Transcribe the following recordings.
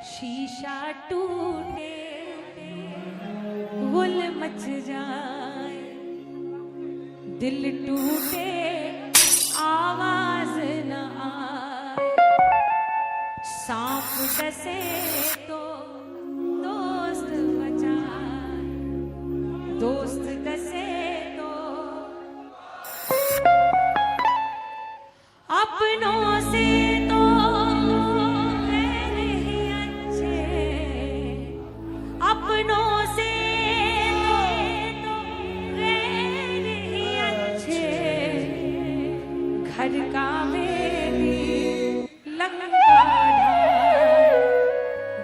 शीशा टूटे गुल मच जाए, दिल टूटे आवाज न आए, सांप डसे तो दोस्त बचाए, दोस्त डसे तो अपनों से तो नहीं अच्छे, अपनों से तो नहीं अच्छे, घर का मेरी लंका ढाल,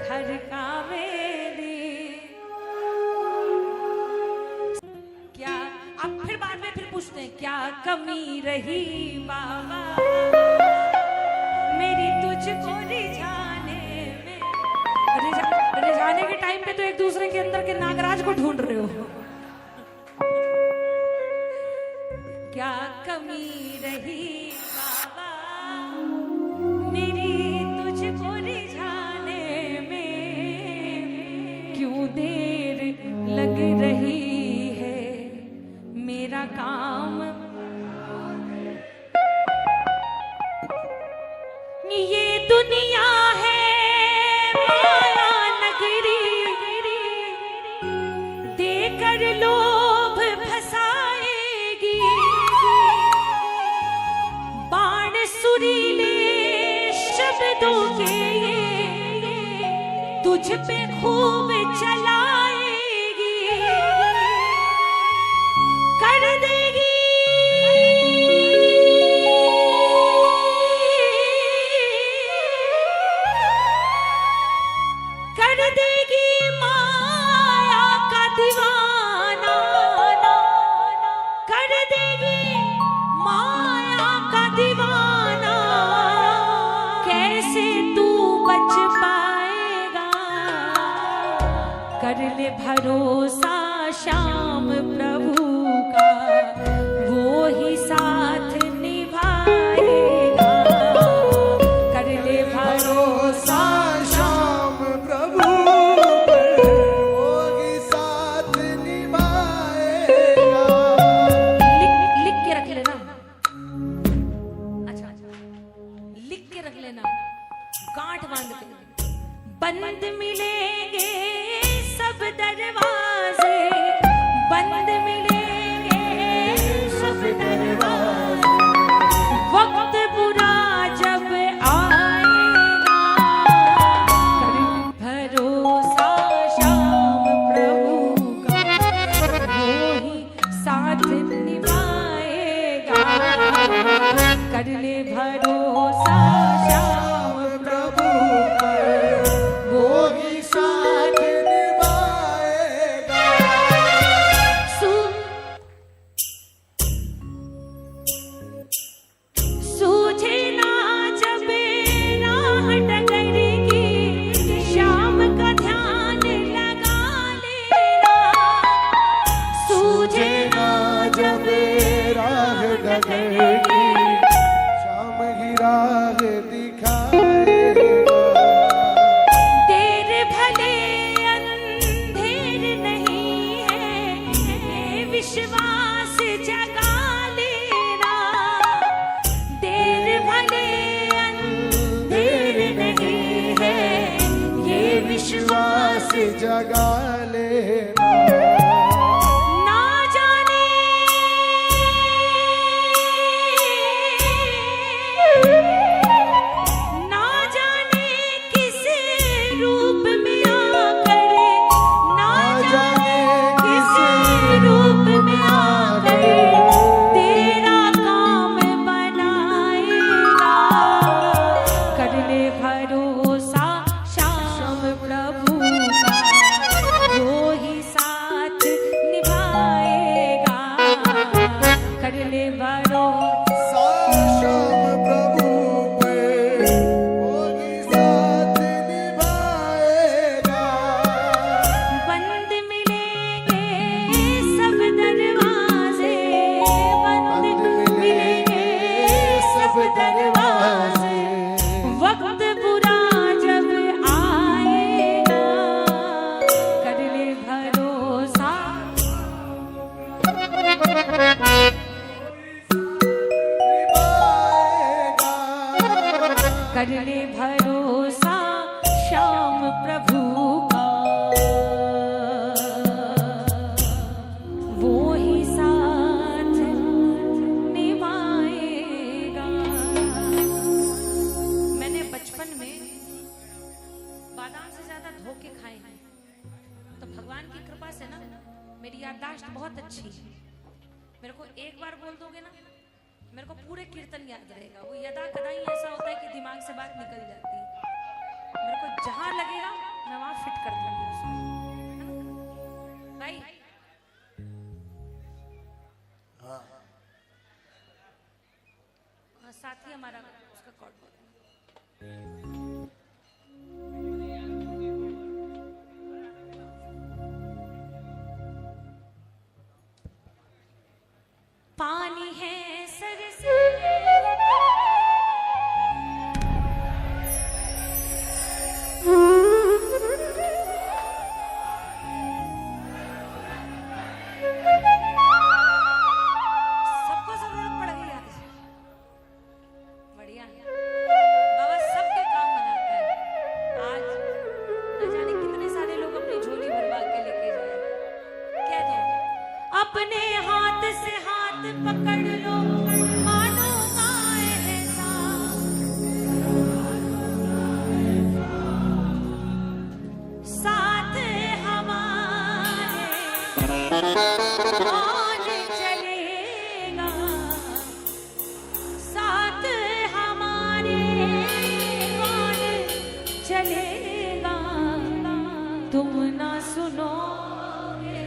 घर का मेरी क्या। अब फिर बाद में फिर पूछते हैं क्या कमी रही बाबा मेरी तुझको रिझाने में। रिझाने के टाइम पे तो एक दूसरे के अंदर के नागराज को ढूंढ रहे हो। क्या कमी रही बाबा मेरी तुझको रिझाने में, क्यों देर लग रही है मेरा काम। ये दुनिया है माया नगरी, देकर लोभ फसाएगी, बाण सुरीले शब्दों के तुझ पे खूब चलाएगी, कर देगी माया का दीवाना, कर देगी माया का दीवाना, कैसे तू बच पाएगा। कर ले भरोसा श्याम प्रभु का, वो ही साथ निभाएगा। कर ले भरोसा बंद मिलेंगे सब दरवाजे, बंद मिलेंगे सब दरवाजे, वक्त बुरा जब आएगा। कर भरोसा श्याम प्रभु का, वो ही साथ निभाएगा। कर ले भरोसा श्याम प्रभु का, वो ही साथ निभाएगा। सूझे ना जब राह डगरी की, श्याम का ध्यान लगा लेना। सूझे ना जब राह डगरी की, श्याम की राह दिखाएगा। देर भले अंधेर नहीं है, विश्वास जगा लेना। देर भले अंधेर नहीं है, ये विश्वास जगा लेना। ना जाने ना जाने किस रूप में आकर, ना जाने किस रूप में आकर तेरा काम बनाएगा। कर ले भरोसा श्याम प्रभु का, वो ही धोके खाए हैं, तो भगवान की कृपा से ना मेरी याददाश्त बहुत अच्छी है। मेरे को एक बार बोल दोगे ना, मेरे को पूरे कीर्तन याद रहेगा। वो यदा कदा ही ऐसा होता है कि दिमाग से बात निकल जाती है। मेरे को जहां लगेगा मैं वहां फिट कर दूंगी उसको, भाई। हाँ, साथ ही हमारा उसका कॉर्ड पानी है सर से सबको जरूरत पड़ गई आज। बढ़िया बाबा सबके काम बनाता है। आज न जाने कितने सारे लोग अपनी झोली भरवा के लेके जाए। कह दो अपने हाथ से हाथ पकड़ लो, मानो आए ऐसा। साथ हमारे कौन चलेगा, साथ हमारे कौन चलेगा। तुम ना सुनोगे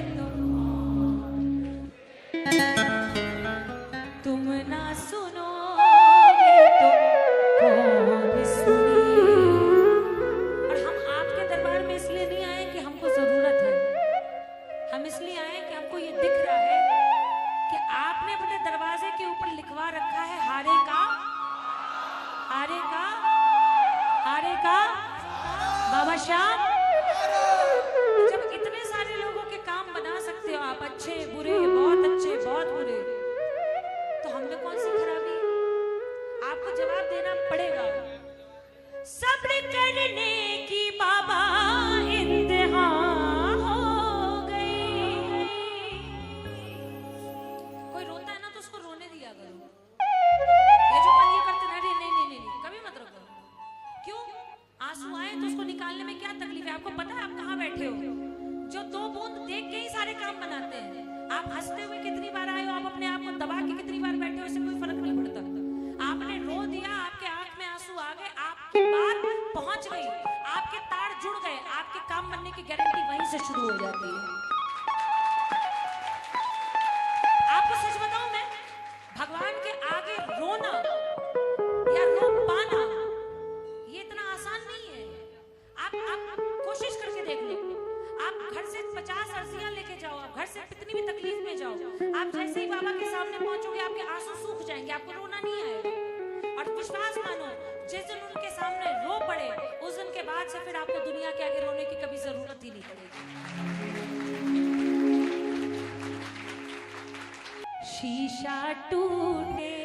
तुम ना सुनोगे तो कौन सुने। और हम आपके दरबार में इसलिए नहीं आए कि हमको जरूरत है, हम इसलिए आए कि हमको ये दिख रहा है कि आपने अपने दरवाजे के ऊपर लिखवा रखा है हारे का हारे का हारे का बाबा श्याम। जब इतने सारे लोगों के काम बना सकते हो आप, अच्छे बुरे, बहुत अच्छे बहुत बुरे, तो हम में कौन सी खराबी? आपको जवाब देना पड़ेगा। सब्र करने की बाबा इंतहा हो गई। कोई रोता है ना तो उसको रोने दिया करो। ये जो पल ये करते ना, नहीं नहीं नहीं नहीं कभी मत रोको। क्यों? आंसू आए तो उसको निकालने में क्या तकलीफ है? आपको पता है आप कहाँ बैठे हो? जो दो बूंद देख के ही सारे काम बनाते हैं। आप हंसते हुए कितनी बार आए हो, आप अपने आप को दबा के कितनी बार बैठे हो, इससे कोई फर्क नहीं पड़ता। आपने रो दिया, आपके आंख में आंसू आ गए, आपकी बात पहुंच गई, आपके तार जुड़ गए, आपके काम बनने की गारंटी वहीं से शुरू हो जाती है। आपको सच बताऊं मैं, भगवान के आगे रोना या रो पाना ये इतना आसान नहीं है। आप कोशिश करके देख लो। आप घर से 50 अर्जियां लेके जाओ, आप घर से कितनी भी तकलीफ में जाओ, आप जैसे ही बाबा के सामने पहुंचोगे आपके आंसू सूख जाएंगे, आपको रोना नहीं आएगा। और विश्वास मानो, जिस दिन उनके सामने रो पड़े उस दिन के बाद से फिर आपको दुनिया के आगे रोने की कभी जरूरत ही नहीं पड़ेगी। शीशा टूटे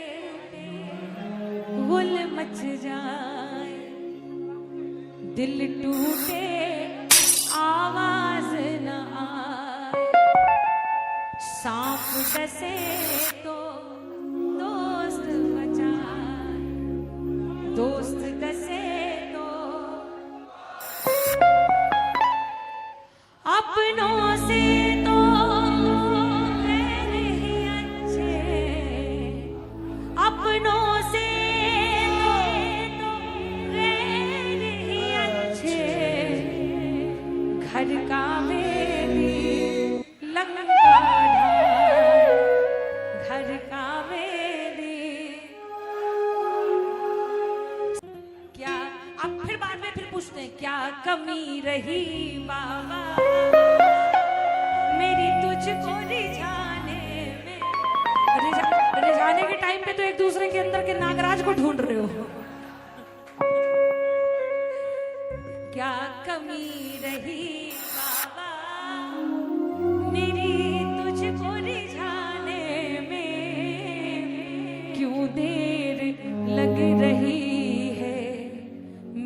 गुल मच जाए, दिल टूटे आवाज न आए। सांप डसे तो दोस्त बचाए, दोस्त डसे तो अपनों से तो नहीं अच्छे, अपनों से तो नहीं अच्छे। घर का मेरी लंका ढाल, घर का मेरी। क्या अब फिर बाद में फिर पूछते हैं क्या कमी रही बाबा मेरी तुझको रिझाने में। रिझाने के टाइम पे तो एक दूसरे के अंदर के नागराज को ढूंढ रहे हो। क्या कमी रही बाबा मेरी तुझको रिझाने में, क्यों देर लग रही है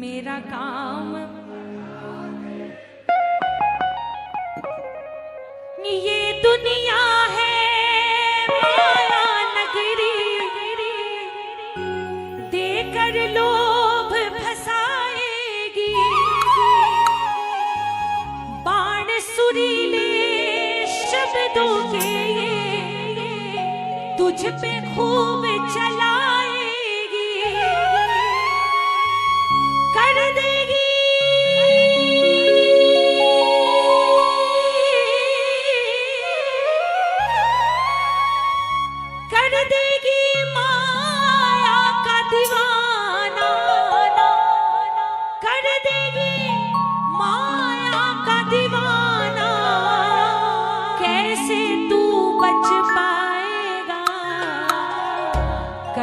मेरा काम। ये दुनिया है माया नगरी, देकर लोभ फसाएगी।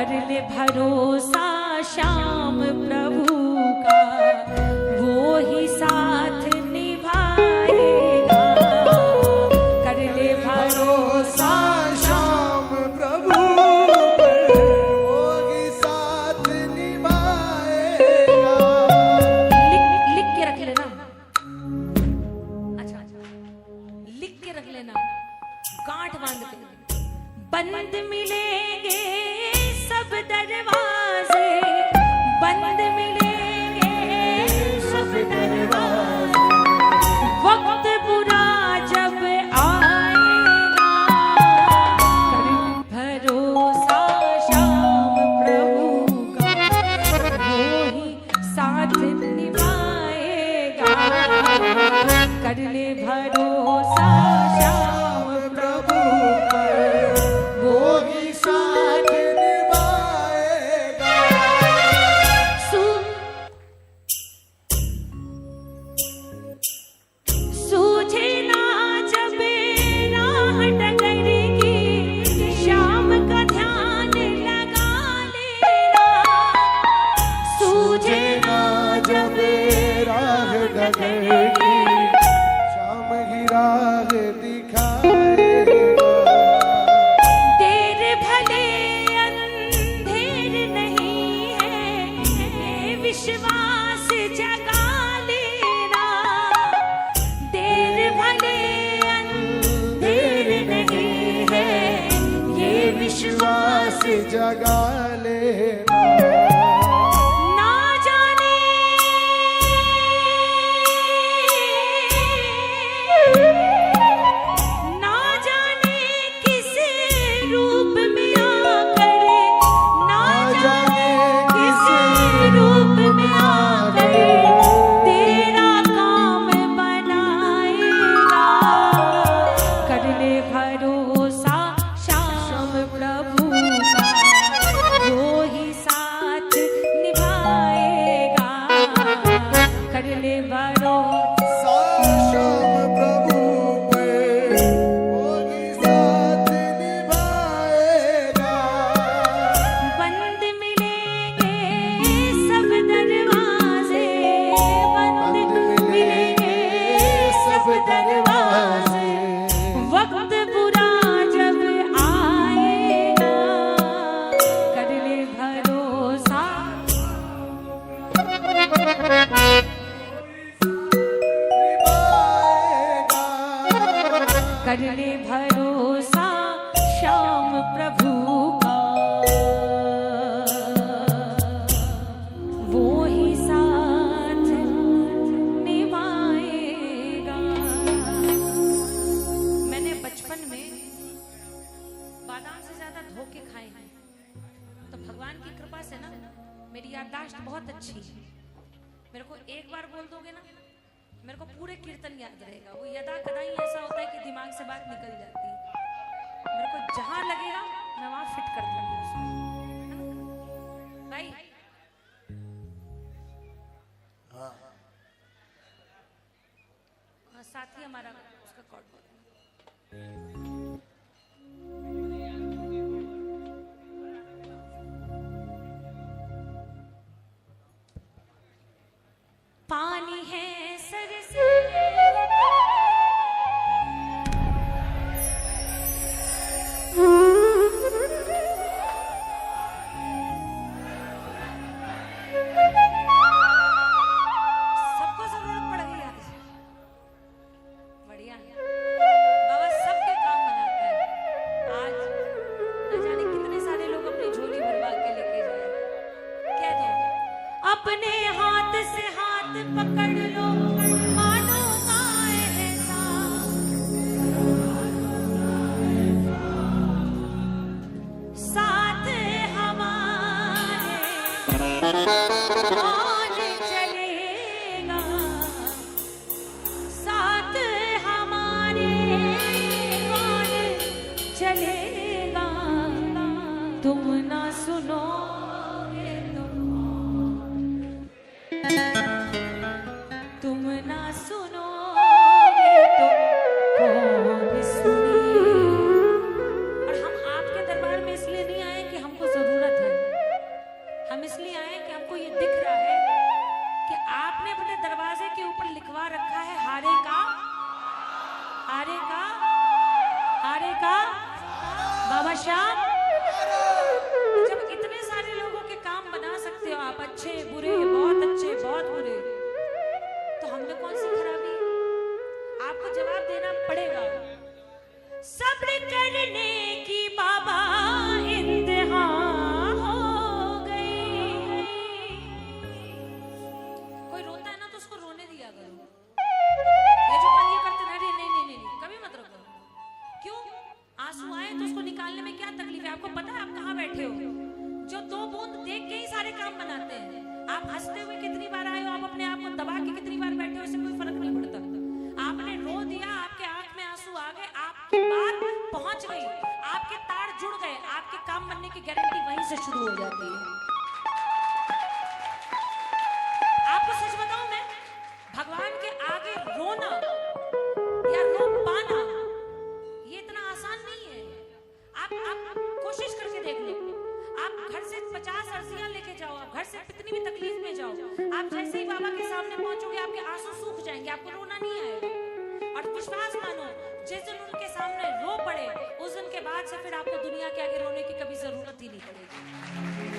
कर ले भरोसा श्याम प्रभु का, वो ही साथ निभाएगा। कर ले भरोसा श्याम प्रभु पर, वो ही साथ निभाएगा। लिख के रख लेना। अच्छा लिख के रख लेना, गांठ बांध के। बंद मिलेंगे सब दरवाजे, बंद मिलेंगे सब दरवाजे, वक्त बुरा जब आएगा। कर भरोसा श्याम प्रभु का, वो ही साथ निभाएगा। कर ले भरोसा श्याम प्रभु पर, वो ही साथ निभाएगा। सूझे ना जब राह डगर की, श्याम का ध्यान लगा लेना। सूझे ना जब राह डगर की, श्याम की राह दिखाएगा। देर भले अंधेर नहीं है, विश्वास जगा लेना। देर भले अंधेर नहीं है, ये विश्वास जगा लेना। ना जाने ना जाने किस रूप में आकर, ना जाने किस रूप में आकर तेरा काम बनाएगा। कर ले भरोसा श्याम प्रभु का, वो ही साथ निभाएगा। कर ले भरोसा श्याम प्रभु पर, वो ही साथ निभाएगा। बंद मिलेंगे सब दरवाजे, बंद मिलेंगे सब दरवाजे, वक्त बुरा जब आएगा। कर ले भरोसा कर ले भरोसा श्याम प्रभु का, वो ही साथ निभाएगा। मैंने बचपन में बादाम से ज्यादा धोखे खाए हैं, तो भगवान की कृपा से ना मेरी याददाश्त बहुत अच्छी है। मेरे को एक बार बोल दोगे ना, मेरे को पूरे कीर्तन याद रहेगा। वो यदा कदा ही ऐसा होता है कि दिमाग से बात निकल जाती है। मेरे को जहां लगेगा मैं वहां फिट कर दूंगी उसको। भाई हाँ, साथी हमारा उसका कॉर्ड पानी है सर से सबको जरूरत पड़ गई आज। बढ़िया बाबा सबके काम बनाता है। आज न जाने कितने सारे लोग अपनी झोली भरवा के लेके जाए। कह दो अपने हाथ से हाथ पकड़ लो, मानो माए साथ हमारे कौन चलेगा, साथ हमारे कौन चलेगा। तुम ना सुनोगे तुम ना सुनोगे तो कौन सुने। और हम आपके दरबार में इसलिए नहीं आए कि हमको जरूरत है, में कौन सी खराबी है? आपको जवाब देना पड़ेगा। सब्र करने की बाबा इंतहा हो गई। कोई रोता है ना तो उसको रोने दिया करो। ये जो पल ये करते ना, नहीं नहीं नहीं नहीं कभी मत रोको। क्यों? आंसू आए तो उसको निकालने में क्या तकलीफ है? आपको पता है आप कहाँ बैठे हो? जो 2 बूंद देख के ही सारे काम बनाते हैं। आप हंसते हुए कितनी बार आए हो, आप अपने आप को दबा के कितनी बार बैठे हो, इससे कोई फर्क नहीं पड़ता। आपने रो दिया, आपके आंख में आंसू आ गए, आपकी बात पहुंच गई, आपके तार जुड़ गए, आपके काम बनने की गारंटी वहीं से शुरू हो जाती है। आपको सच बताऊं मैं, भगवान के आगे रोना या रो पाना ये इतना आसान नहीं है। आप कोशिश करके देख लो। आप घर से 50 अर्जियां लेके जाओ, आप घर से कितनी भी तकलीफ में जाओ, आप जैसे ही बाबा के सामने पहुंचोगे आपके आंसू सूख जाएंगे, आपको रोना नहीं आएगा। और विश्वास मानो, जिस दिन उनके सामने रो पड़े उस दिन के बाद से फिर आपको दुनिया के आगे रोने की कभी जरूरत ही नहीं पड़ेगी।